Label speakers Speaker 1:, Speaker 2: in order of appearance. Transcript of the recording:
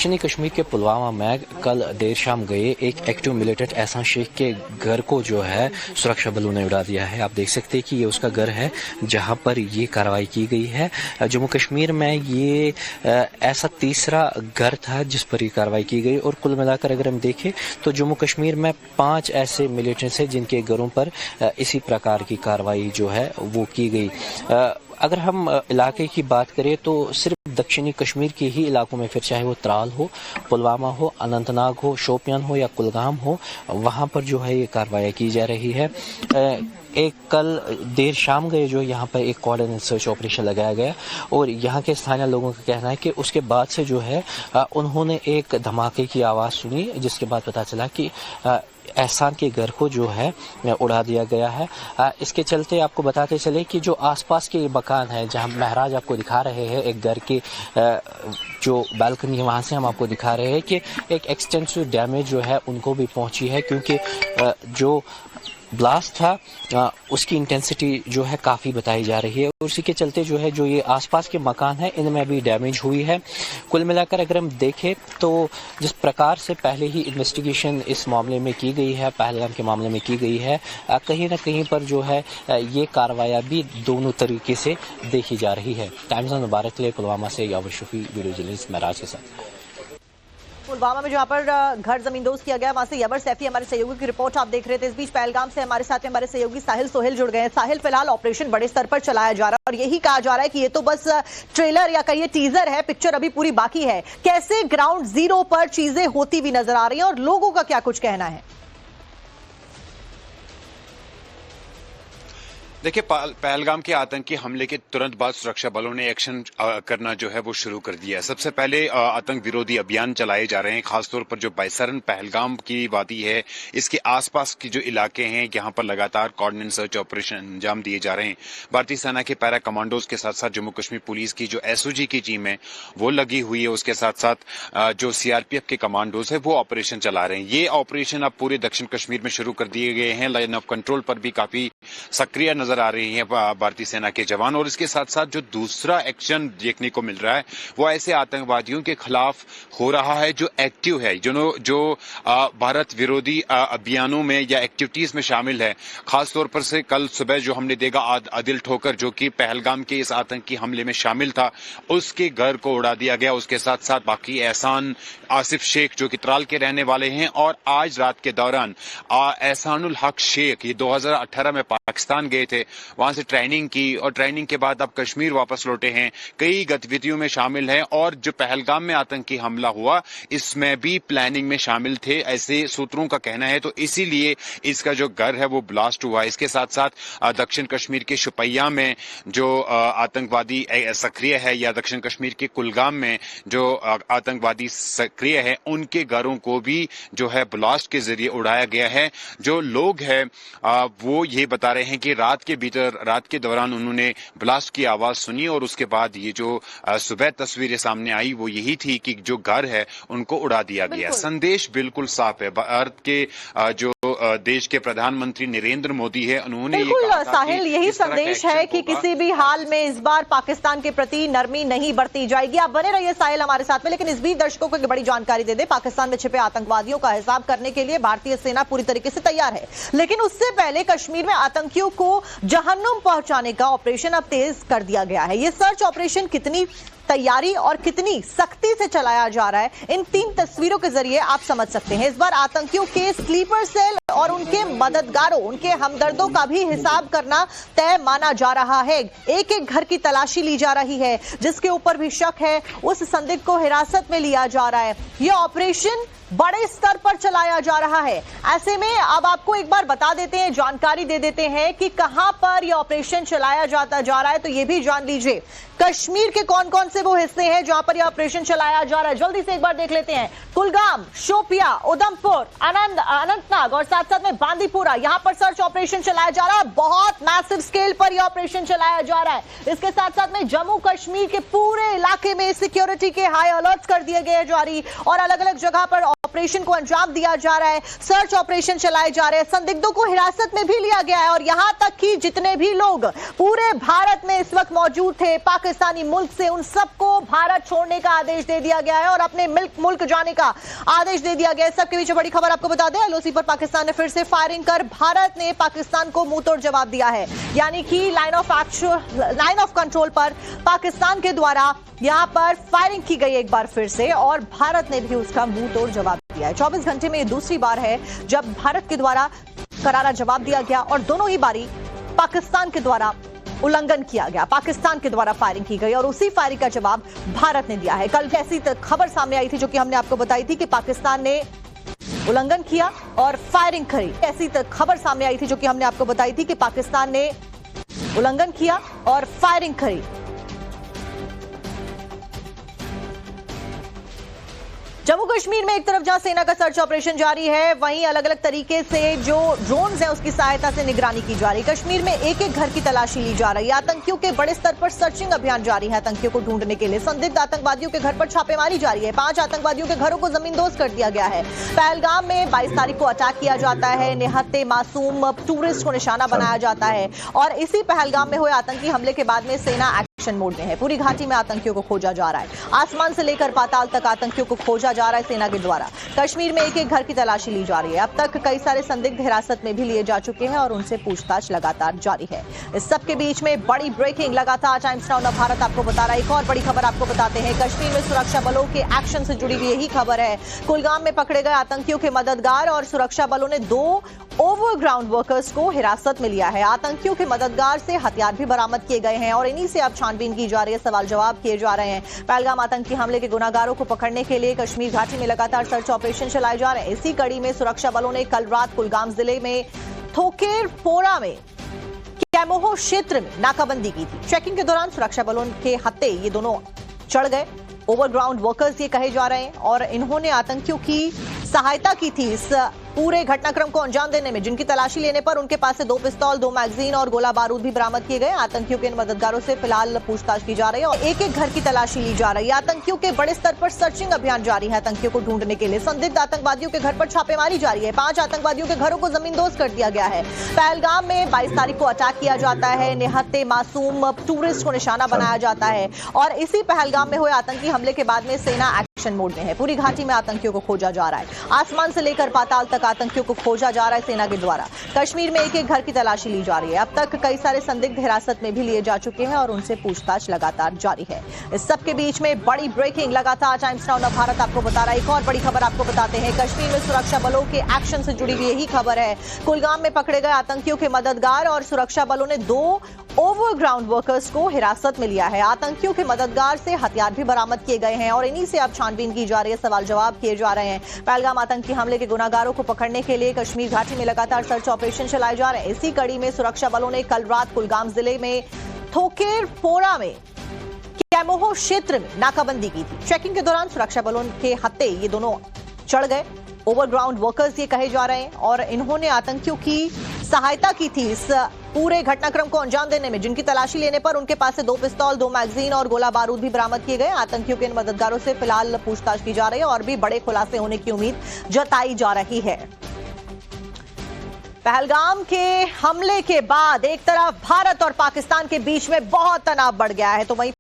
Speaker 1: दक्षिणी कश्मीर के पुलवामा में कल देर शाम गए एक एक्टिव मिलिटेंट एहसान शेख के घर को जो है सुरक्षा बलों ने उड़ा दिया है। आप देख सकते हैं कि ये उसका घर है जहां पर ये कार्रवाई की गई है। जम्मू कश्मीर में ये ऐसा तीसरा घर था जिस पर ये कार्रवाई की गई और कुल मिलाकर अगर हम देखें तो जम्मू कश्मीर में 5 ऐसे मिलिटेंट्स हैं जिनके घरों पर इसी प्रकार की कार्रवाई जो है वो की गई। अगर हम इलाके की बात करें तो सिर्फ दक्षिणी कश्मीर के ही इलाकों में, फिर चाहे वो त्राल हो, पुलवामा हो, अनंतनाग हो, शोपियान हो या कुलगाम हो, वहां पर जो है ये कार्रवाई की जा रही है। एक कल देर शाम गए जो यहाँ पर एक कोऑर्डिनेट सर्च ऑपरेशन लगाया गया और यहाँ के स्थानीय लोगों का कहना है कि उसके बाद से जो है उन्होंने एक धमाके की आवाज़ सुनी जिसके बाद पता चला कि एहसान के घर को जो है उड़ा दिया गया है। इसके चलते आपको बताते चले कि जो आसपास के मकान है जहां महराज आपको दिखा रहे हैं, एक घर की जो बालकनी है वहां से हम आपको दिखा रहे हैं कि एक एक्सटेंसिव डैमेज जो है उनको भी पहुंची है क्योंकि जो ब्लास्ट था उसकी इंटेंसिटी जो है काफ़ी बताई जा रही है और उसी के चलते जो है जो ये आसपास के मकान हैं इनमें भी डैमेज हुई है। कुल मिलाकर अगर हम देखें तो जिस प्रकार से पहले ही इन्वेस्टिगेशन इस मामले में की गई है, पहलगाम के मामले में की गई है, कहीं ना कहीं पर जो है ये कार्रवाई भी दोनों तरीके से देखी जा रही है। टाइम्स ऑफ मुबारक के लिए पुलवामा से यावर शफी, वीडियो जर्नलिस्ट महराज के साथ।
Speaker 2: पुलवामा में जहां पर घर जमींदोज किया गया वहां से यावर सैफी हमारे सहयोगी की रिपोर्ट आप देख रहे थे। इस बीच पहलगाम से हमारे साथ में हमारे सहयोगी साहिल सोहेल जुड़ गए हैं। साहिल, फिलहाल ऑपरेशन बड़े स्तर पर चलाया जा रहा है और यही कहा जा रहा है कि ये तो बस ट्रेलर या कहिए टीजर है, पिक्चर अभी पूरी बाकी है। कैसे ग्राउंड जीरो पर चीजें होती हुई नजर आ रही हैं और लोगों का क्या कुछ कहना है?
Speaker 3: देखिए, पहलगाम के आतंकी हमले के तुरंत बाद सुरक्षा बलों ने एक्शन करना जो है वो शुरू कर दिया है। सबसे पहले आतंक विरोधी अभियान चलाए जा रहे हैं, खासतौर पर जो बैसरन पहलगाम की वादी है इसके आसपास की जो इलाके हैं यहाँ पर लगातार कोऑर्डिनेट सर्च ऑपरेशन अंजाम दिए जा रहे हैं। भारतीय सेना के पैरा कमांडोज के साथ साथ जम्मू कश्मीर पुलिस की जो एसओजी की टीम है वो लगी हुई है, उसके साथ साथ जो सीआरपीएफ के कमांडोज है वो ऑपरेशन चला रहे हैं। ये ऑपरेशन अब पूरे दक्षिण कश्मीर में शुरू कर दिए गए हैं। लाइन ऑफ कंट्रोल पर भी काफी सक्रिय नजर आ रही है भारतीय सेना के जवान और इसके साथ साथ जो दूसरा एक्शन देखने को मिल रहा है वो ऐसे आतंकवादियों के खिलाफ हो रहा है जो एक्टिव है, जो भारत विरोधी अभियानों में या एक्टिविटीज में शामिल है। खासतौर पर से कल सुबह जो हमने देखा आदिल ठोकर जो कि पहलगाम के इस आतंकी हमले में शामिल था, उसके घर को उड़ा दिया गया। उसके साथ साथ बाकी एहसान आसिफ शेख जो कि त्राल के रहने वाले हैं और आज रात के दौरान एहसानुल हक शेख, ये 2018 में पाकिस्तान गए थे, वहां से ट्रेनिंग की और ट्रेनिंग के बाद अब कश्मीर वापस लौटे हैं, कई गतिविधियों में शामिल हैं और जो पहलगाम में आतंकी हमला हुआ इसमें भी प्लानिंग में शामिल थे, ऐसे सूत्रों का कहना है। तो इसीलिए इसका जो घर है वो ब्लास्ट हुआ। इसके साथ साथ दक्षिण कश्मीर के शुपैया में जो आतंकवादी सक्रिय है या दक्षिण कश्मीर के कुलगाम में जो आतंकवादी सक्रिय है उनके घरों को भी जो है ब्लास्ट के जरिए उड़ाया गया है। जो लोग हैं वो ये बता रहे हैं कि रात के दौरान उन्होंने ब्लास्ट की आवाज सुनी और उसके बाद ये जो सुबह तस्वीरें सामने आई वो यही थी कि जो घर है उनको उड़ा दिया गया। संदेश बिल्कुल साफ है। भारत के जो देश के प्रधानमंत्री नरेंद्र मोदी है, उन्होंने ये कहा था
Speaker 2: साहिल, यही संदेश है कि किसी भी हाल में इस बार पाकिस्तान के प्रति नरमी नहीं बरती जाएगी। आप बने रहिए साहिल हमारे साथ में, लेकिन इस बीच दर्शकों को बड़ी जानकारी दे दे। पाकिस्तान में छिपे आतंकवादियों का हिसाब करने के लिए भारतीय सेना पूरी तरीके से तैयार है, लेकिन उससे पहले कश्मीर में आतंकियों को जहन्नुम पहुंचाने का ऑपरेशन अब तेज कर दिया गया है। ये सर्च ऑपरेशन कितनी तैयारी और कितनी सख्ती से चलाया जा रहा है इन 3 तस्वीरों के जरिए आप समझ सकते हैं। इस बार आतंकियों के स्लीपर सेल और उनके मददगारों, उनके हमदर्दों का भी हिसाब करना तय माना जा रहा है। एक एक घर की तलाशी ली जा रही है, जिसके ऊपर भी शक है उस संदिग्ध को हिरासत में लिया जा रहा है। यह ऑपरेशन बड़े स्तर पर चलाया जा रहा है। ऐसे में अब आपको एक बार बता देते हैं, जानकारी दे देते हैं कि कहां पर यह ऑपरेशन चलाया जा रहा है, तो यह भी जान लीजिए कश्मीर के कौन कौन से वो हिस्से हैं जहां पर यह ऑपरेशन चलाया जा रहा है। जल्दी से एक बार देख लेते हैं। कुलगाम, शोपिया, उधमपुर, अनंतनाग और साथ साथ में बांदीपुरा, यहां पर सर्च ऑपरेशन चलाया जा रहा है। बहुत मैसिव स्केल पर यह ऑपरेशन चलाया जा रहा है। इसके साथ साथ में जम्मू कश्मीर के पूरे इलाके में सिक्योरिटी के हाई अलर्ट कर दिए गए जारी और अलग अलग जगह पर ऑपरेशन को अंजाम दिया जा रहा है, सर्च ऑपरेशन चलाए जा रहे हैं, संदिग्धों को हिरासत में भी लिया गया है और यहां तक कि जितने भी लोग पूरे भारत में इस वक्त मौजूद थे पाकिस्तानी मुल्क से, उन सबको भारत छोड़ने का आदेश दे दिया गया है और अपने मुल्क जाने का आदेश दे दिया गया है। सबके बीच बड़ी खबर आपको बता दें, एलओसी पर पाकिस्तान ने फिर से फायरिंग कर भारत ने पाकिस्तान को मुंहतोड़ जवाब दिया है। यानी कि लाइन ऑफ कंट्रोल पर पाकिस्तान के द्वारा यहां पर फायरिंग की गई एक बार फिर से और भारत ने भी उसका मुंहतोड़ जवाब दिया है। 24 घंटे में ये दूसरी बार है जब भारत के द्वारा करारा जवाब दिया गया और दोनों ही बारी पाकिस्तान के द्वारा उल्लंघन किया गया, पाकिस्तान के द्वारा फायरिंग की गई और उसी फायरिंग का जवाब भारत ने दिया है। कल ऐसी खबर सामने आई थी जो कि हमने आपको बताई थी कि पाकिस्तान ने उल्लंघन किया और फायरिंग करी। ऐसी खबर सामने आई थी जो कि हमने आपको बताई थी कि पाकिस्तान ने उल्लंघन किया और फायरिंग करी। जम्मू कश्मीर में एक तरफ जहां सेना का सर्च ऑपरेशन जारी है, वहीं अलग अलग तरीके से जो ड्रोन्स हैं उसकी सहायता से निगरानी की जा रही है। कश्मीर में एक एक घर की तलाशी ली जा रही है। आतंकियों के बड़े स्तर पर सर्चिंग अभियान जारी है। आतंकियों को ढूंढने के लिए संदिग्ध आतंकवादियों के घर पर छापेमारी जारी है। 5 आतंकवादियों के घरों को जमींदोज कर दिया गया है। पहलगाम में 22 तारीख को अटैक किया जाता है। निहत्ते मासूम टूरिस्ट को निशाना बनाया जाता है और इसी पहलगाम में हुए आतंकी हमले के बाद में सेना एक्शन मोड में है। पूरी घाटी में आतंकियों को खोजा जा रहा है। आसमान से लेकर पाताल तक आतंकियों को खोजा जा रहा है सेना के द्वारा। कश्मीर में एक एक घर की तलाशी ली जा रही है। अब तक कई सारे संदिग्ध हिरासत में भी लिए जा चुके हैं और उनसे पूछताछ लगातार जारी है। इस सब के बीच में बड़ी ब्रेकिंग लगातार टाइम्स नाउ भारत आपको बता रहा है। एक और बड़ी खबर आपको बताते हैं। कश्मीर में सुरक्षा बलों के एक्शन से जुड़ी हुई यही खबर है। कुलगाम में पकड़े गए आतंकियों के मददगार और सुरक्षा बलों ने 2 ओवरग्राउंड वर्कर्स को हिरासत में लिया है। आतंकियों के मददगार से हथियार भी बरामद किए गए हैं और इन्हीं से अब छानबीन की जा रही है, सवाल जवाब किए जा रहे हैं। पहलगाम आतंकी हमले के गुनाहगारों को पकड़ने के लिए कश्मीर घाटी में लगातार सर्च ऑपरेशन चलाए जा रहे हैं। इसी कड़ी में सुरक्षा बलों ने कल रात कुलगाम जिले में थोकेरपोरा में कैमोहो क्षेत्र में नाकाबंदी की थी। चेकिंग के दौरान सुरक्षा बलों के हत्थे ये दोनों चढ़ गए। ओवरग्राउंड वर्कर्स ये कहे जा रहे हैं और इन्होंने आतंकियों की सहायता की थी इस पूरे घटनाक्रम को अंजाम देने में, जिनकी तलाशी लेने पर उनके पास से 2 पिस्तौल, 2 मैगजीन और गोला बारूद भी बरामद किए गए। आतंकियों के इन मददगारों से फिलहाल पूछताछ की जा रही है और एक एक घर की तलाशी ली जा रही है। आतंकियों के बड़े स्तर पर सर्चिंग अभियान जारी है। आतंकियों को ढूंढने के लिए संदिग्ध आतंकवादियों के घर पर छापेमारी जारी है। 5 आतंकवादियों के घरों को जमींदोज कर दिया गया है। पहलगाम में 22 तारीख को अटैक किया जाता है। निहत्ते मासूम टूरिस्ट को निशाना बनाया जाता है और इसी पहलगाम में हुए आतंकी हमले के बाद में सेना एक्शन मोड में है। पूरी घाटी में आतंकियों को खोजा जा रहा है। आसमान से लेकर पाताल तक आतंकियों को खोजा जा रहा है सेना के द्वारा। कश्मीर में एक एक घर की तलाशी ली जा रही है। अब तक कई सारे संदिग्ध हिरासत में भी लिए जा चुके हैं और उनसे पूछताछ लगातार जारी है। इस सब के बीच में बड़ी ब्रेकिंग लगातार टाइम्स नाउ भारत आपको बता रहा है। एक और बड़ी खबर आपको बताते हैं। कश्मीर में सुरक्षा बलों के एक्शन से जुड़ी हुई यही खबर है। कुलगाम में पकड़े गए आतंकियों के मददगार और सुरक्षा बलों ने 2 ओवरग्राउंड वर्कर्स को हिरासत में लिया है। आतंकियों के मददगार से हथियार भी बरामद किए गए हैं और इन्हीं से अब छानबीन की जा रही है, सवाल जवाब किए जा रहे हैं। पहलगाम आतंकी हमले के गुनाहगारों को पकड़ने के लिए कश्मीर घाटी में लगातार सर्च ऑपरेशन चलाए जा रहे हैं। इसी कड़ी में सुरक्षा बलों ने कल रात कुलगाम जिले में थोकेरपोरा में कैमोहो क्षेत्र में नाकाबंदी की थी। चेकिंग के दौरान सुरक्षा बलों के हत्थे ये दोनों चढ़ गए। ओवरग्राउंड वर्कर्स ये कहे जा रहे हैं और इन्होंने आतंकियों की सहायता की थी इस पूरे घटनाक्रम को अंजाम देने में, जिनकी तलाशी लेने पर उनके पास से 2 पिस्तौल, 2 मैगजीन और गोला बारूद भी बरामद किए गए। आतंकियों के इन मददगारों से फिलहाल पूछताछ की जा रही है और भी बड़े खुलासे होने की उम्मीद जताई जा रही है। पहलगाम के हमले के बाद एक तरफ भारत और पाकिस्तान के बीच में बहुत तनाव बढ़ गया है, तो वहीं